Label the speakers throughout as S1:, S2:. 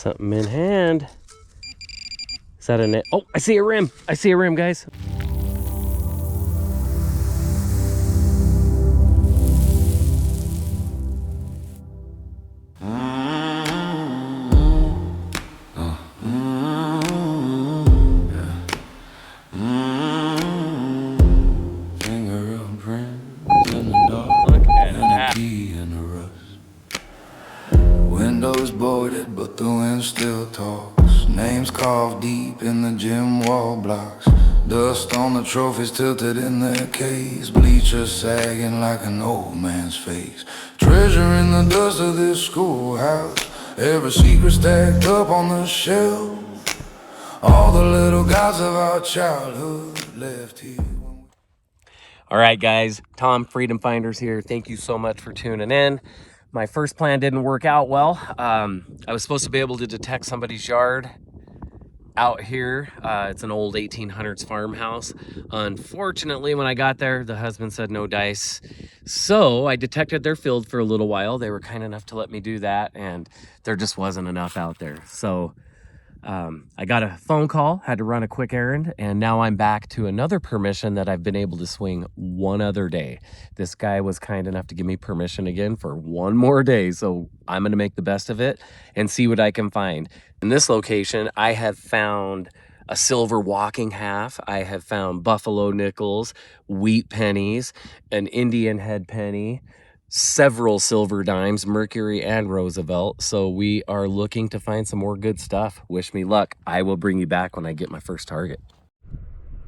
S1: something in hand. Is that a net? Oh, I see a rim. I see a rim, guys.
S2: Windows boarded, but the wind still talks. Names carved deep in the gym wall blocks. Dust on the trophies tilted in their case. Bleachers sagging like an old man's face. Treasure in the dust of this schoolhouse. Every secret stacked up on the shelf. All the little gods of our childhood left here.
S1: All right, guys, Tom, Freedom Finders here. Thank you so much for tuning in. My first plan didn't work out well. I was supposed to be able to detect somebody's yard out here. It's an old 1800s farmhouse. Unfortunately, when I got there, the husband said no dice. So I detected their field for a little while. They were kind enough to let me do that, and there just wasn't enough out there. So I got a phone call, had to run a quick errand, and now I'm back to another permission that I've been able to swing one other day. This guy was kind enough to give me permission again for one more day, so I'm going to make the best of it and see what I can find. In this location, I have found a silver walking half. I have found buffalo nickels, wheat pennies, an Indian head penny, several silver dimes, Mercury and Roosevelt. So we are looking to find some more good stuff. Wish me luck. I will bring you back when I get my first target.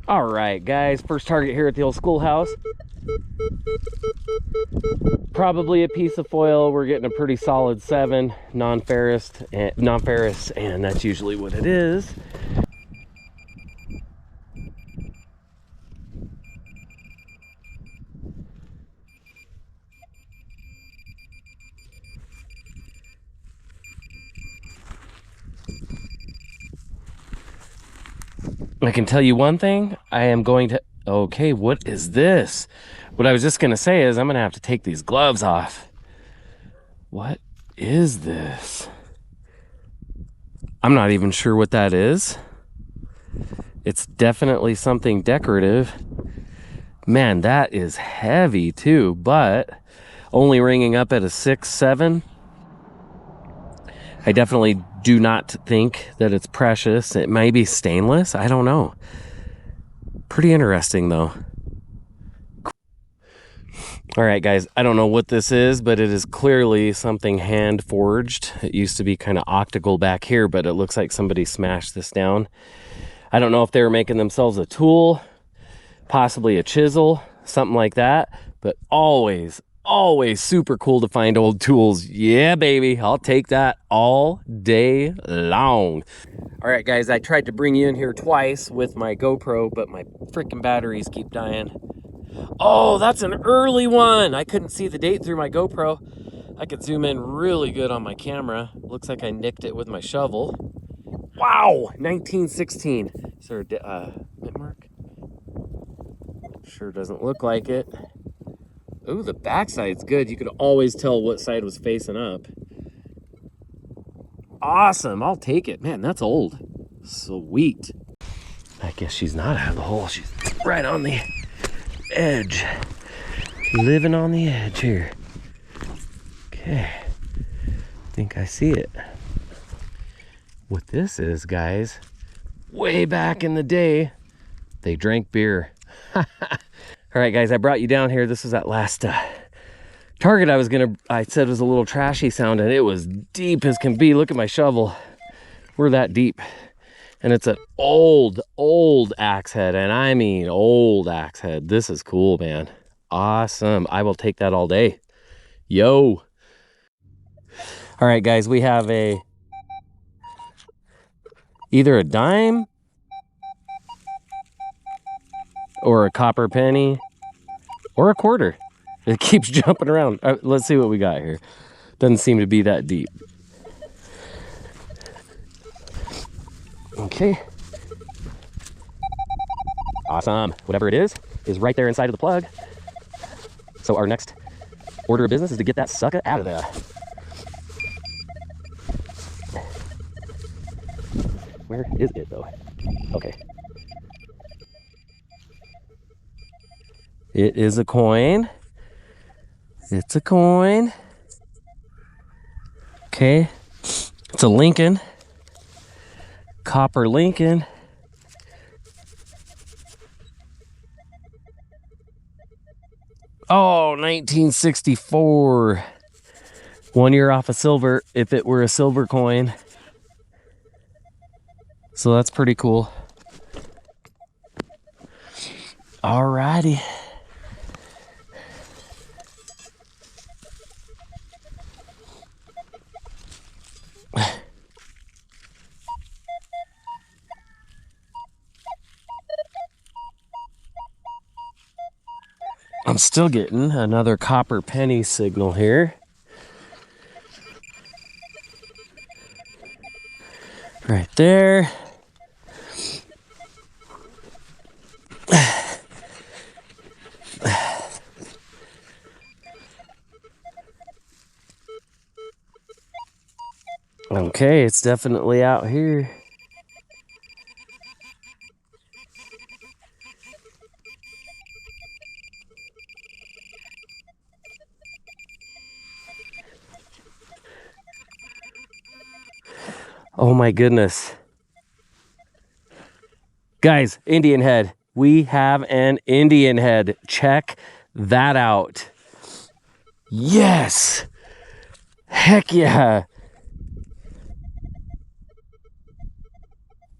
S1: All right, guys, first target here at the old schoolhouse. Probably a piece of foil. We're getting a pretty solid 7 non-ferrous, and that's usually what it is. I can tell you one thing, I am going to, okay, what is this? What I was just gonna say is I'm gonna have to take these gloves off. What is this? I'm not even sure what that is. It's definitely something decorative. Man, that is heavy too, but only ringing up at a 6-7. I definitely do not think that it's precious. It may be stainless. I don't know. Pretty interesting though. All right, guys, I don't know what this is, but it is clearly something hand forged. It used to be kind of octagonal back here, but it looks like somebody smashed this down. I don't know if they were making themselves a tool, possibly a chisel, something like that, but always super cool to find old tools. Yeah, baby, I'll take that all day long. All right, guys, I tried to bring you in here twice with my GoPro, but my freaking batteries keep dying. Oh, that's an early one. I couldn't see the date through my GoPro. I could zoom in really good on my camera. Looks like I nicked it with my shovel. Wow, 1916. Is there a mint mark? Sure doesn't look like it. Ooh, the backside's good. You could always tell what side was facing up. Awesome, I'll take it. Man, that's old. Sweet. I guess she's not out of the hole. She's right on the edge. Living on the edge here. Okay. I think I see it. What this is, guys, way back in the day, they drank beer. All right, guys, I brought you down here. This was that last target I said was a little trashy sound, and it was deep as can be. Look at my shovel. We're that deep. And it's an old axe head, and I mean old axe head. This is cool, man. Awesome. I will take that all day. Yo. All right, guys, we have either a dime or a copper penny or a quarter. It keeps jumping around. Let's see what we got here. Doesn't seem to be that deep. Okay. Awesome. Whatever it is right there inside of the plug. So our next order of business is to get that sucker out of there. Where is it though? Okay. It is a coin. It's a coin. Okay. It's a Lincoln. Copper Lincoln. Oh, 1964. 1 year off of silver if it were a silver coin. So that's pretty cool. Alrighty. I'm still getting another copper penny signal here. Right there. Okay, it's definitely out here. Oh my goodness. Guys, Indian head. We have an Indian head. Check that out. Yes. Heck yeah.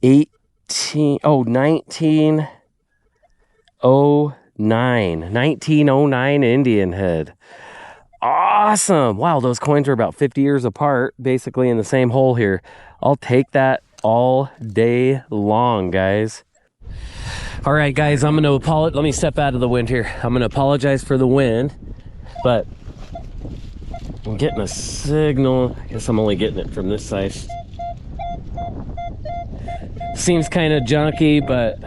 S1: 1909 Indian head. Awesome. Wow, those coins are about 50 years apart, basically in the same hole here. I'll take that all day long, guys. All right, guys, I'm going to apologize. Let me step out of the wind here. I'm going to apologize for the wind, but I'm getting a signal. I guess I'm only getting it from this side. Seems kind of junky, but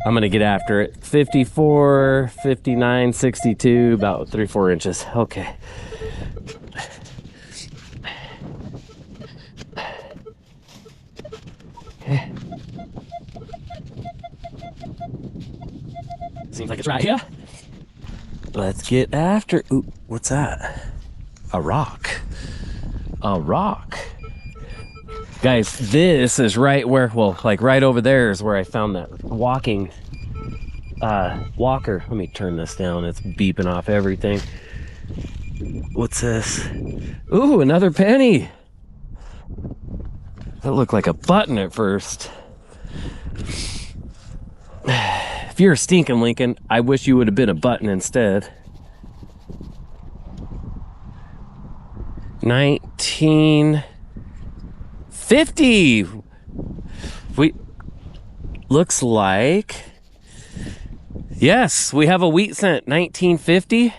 S1: I'm going to get after it. 54, 59, 62, about 3-4 inches. Okay. Seems like it's right here. Let's get after. Ooh, what's that? A rock. A rock. Guys, this is right where, well, like right over there is where I found that walker. Let me turn this down. It's beeping off everything. What's this? Ooh, another penny. That looked like a button at first. If you're a stinking Lincoln, I wish you would have been a button instead. 1950. Looks like, yes, we have a wheat cent. 1950.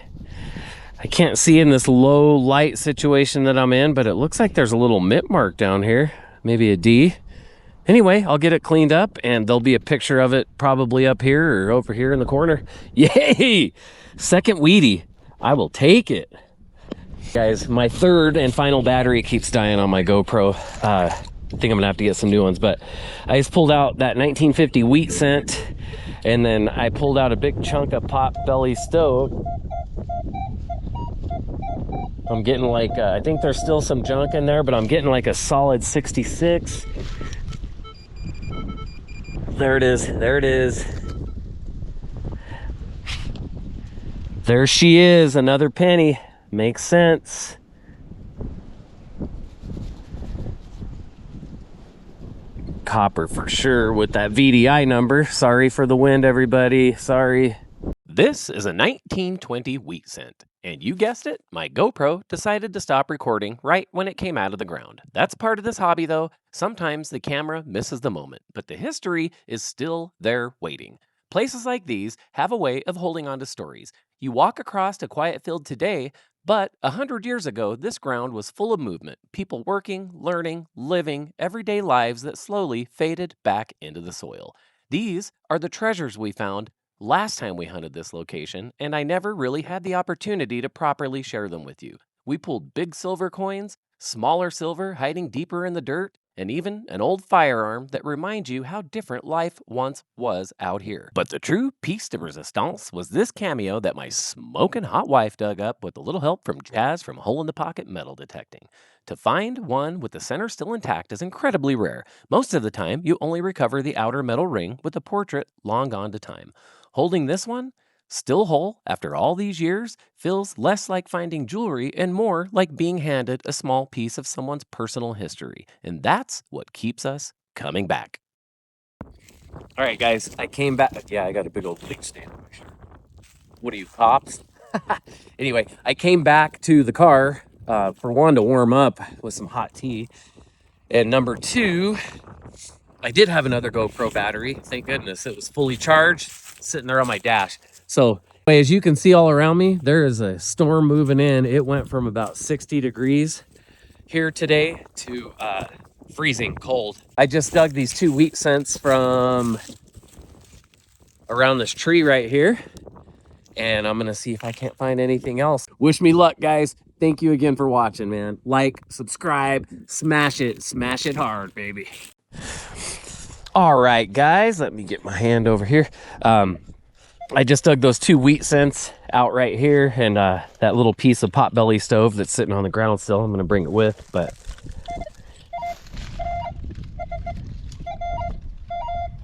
S1: I can't see in this low light situation that I'm in, but it looks like there's a little mint mark down here. Maybe a D. Anyway, I'll get it cleaned up and there'll be a picture of it probably up here or over here in the corner. Yay! Second Wheatie. I will take it. Guys, my third and final battery keeps dying on my GoPro. I think I'm gonna have to get some new ones, but I just pulled out that 1950 wheat cent and then I pulled out a big chunk of pot belly stove. I'm getting like, I think there's still some junk in there, but I'm getting like a solid 66. There it is. There it is. There she is. Another penny. Makes sense. Copper for sure with that VDI number. Sorry for the wind, everybody. Sorry.
S3: This is a 1920 wheat cent. And you guessed it, my GoPro decided to stop recording right when it came out of the ground. That's part of this hobby though. Sometimes the camera misses the moment, but the history is still there waiting. Places like these have a way of holding on to stories. You walk across a quiet field today, but 100 years ago, this ground was full of movement. People working, learning, living everyday lives that slowly faded back into the soil. These are the treasures we found last time we hunted this location, and I never really had the opportunity to properly share them with you. We pulled big silver coins, smaller silver hiding deeper in the dirt, and even an old firearm that reminds you how different life once was out here. But the true piece de resistance was this cameo that my smoking hot wife dug up with a little help from Jazz from Hole in the Pocket metal detecting. To find one with the center still intact is incredibly rare. Most of the time, you only recover the outer metal ring with the portrait long gone to time. Holding this one, still whole after all these years, feels less like finding jewelry and more like being handed a small piece of someone's personal history. And that's what keeps us coming back.
S1: All right, guys, I came back. Yeah, I got a big old leak stain on my shirt. What are you, cops? Anyway, I came back to the car for one, to warm up with some hot tea. And number two, I did have another GoPro battery. Thank goodness it was fully charged, sitting there on my dash. So as you can see all around me, there is a storm moving in. It went from about 60 degrees here today to freezing cold. I just dug these 2 wheat cents from around this tree right here, and I'm gonna see if I can't find anything else. Wish me luck, guys. Thank you again for watching, man. Like, subscribe, smash it hard, baby. All right, guys, let me get my hand over here. I just dug those 2 wheat cents out right here, and that little piece of potbelly stove that's sitting on the ground still, I'm gonna bring it with, but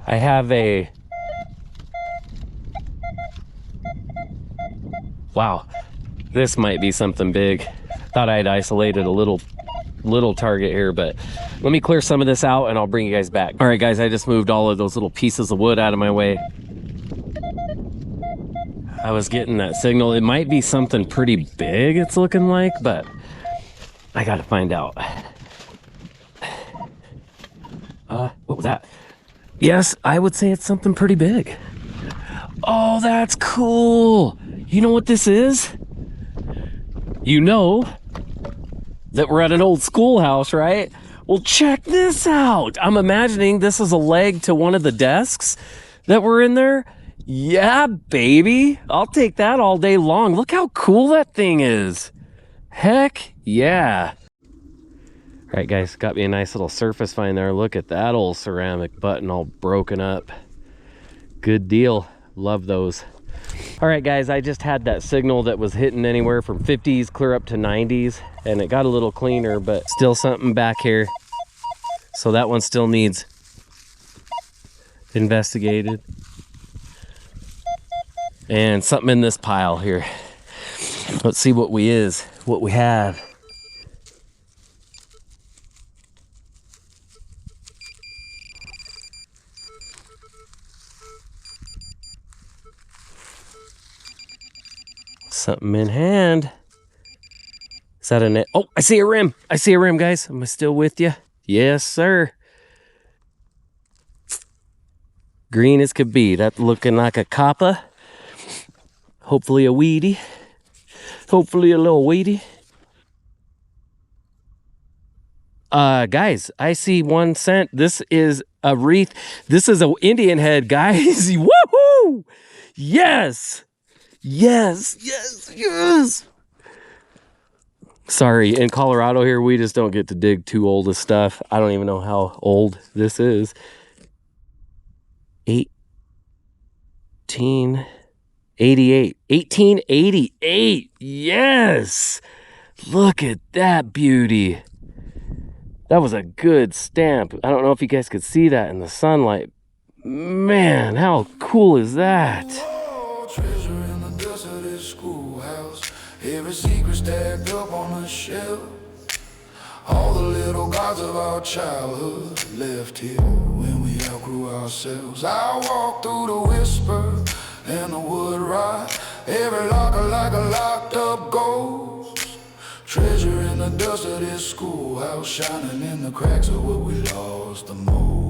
S1: I have a, wow, this might be something big. Thought I'd isolated a little target here, but let me clear some of this out and I'll bring you guys back. All right, guys, I just moved all of those little pieces of wood out of my way. I was getting that signal. It might be something pretty big, it's looking like, but I gotta find out. What was that? Yes, I would say it's something pretty big. Oh, that's cool. You know what this is? You know that we're at an old schoolhouse, right? Well, check this out. I'm imagining this is a leg to one of the desks that were in there. Yeah, baby. I'll take that all day long. Look how cool that thing is. Heck yeah. All right, guys, got me a nice little surface find there. Look at that old ceramic button all broken up. Good deal. Love those. All right, guys, I just had that signal that was hitting anywhere from 50s clear up to 90s, and it got a little cleaner, but still something back here. So that one still needs investigated. And something in this pile here. Let's see what we have. Something in hand. Is that a net? Oh, I see a rim. I see a rim, guys. Am I still with you? Yes, sir. Green as could be. That looking like a copper. Hopefully a weedy. Hopefully a little weedy. Guys, I see 1 cent. This is a wreath. This is an Indian head, guys. Woohoo! Yes! Yes, yes, yes. Sorry, in Colorado here, we just don't get to dig too old of stuff. I don't even know how old this is. 1888. 1888. Yes. Look at that beauty. That was a good stamp. I don't know if you guys could see that in the sunlight. Man, how cool is that?
S2: Treasure in the dust of this schoolhouse. Every secret stacked up on a shelf. All the little gods of our childhood left here when we outgrew ourselves. I walk through the whisper and the wood rot. Every locker like a locked up ghost. Treasure in the dust of this schoolhouse, shining in the cracks of what we lost the most.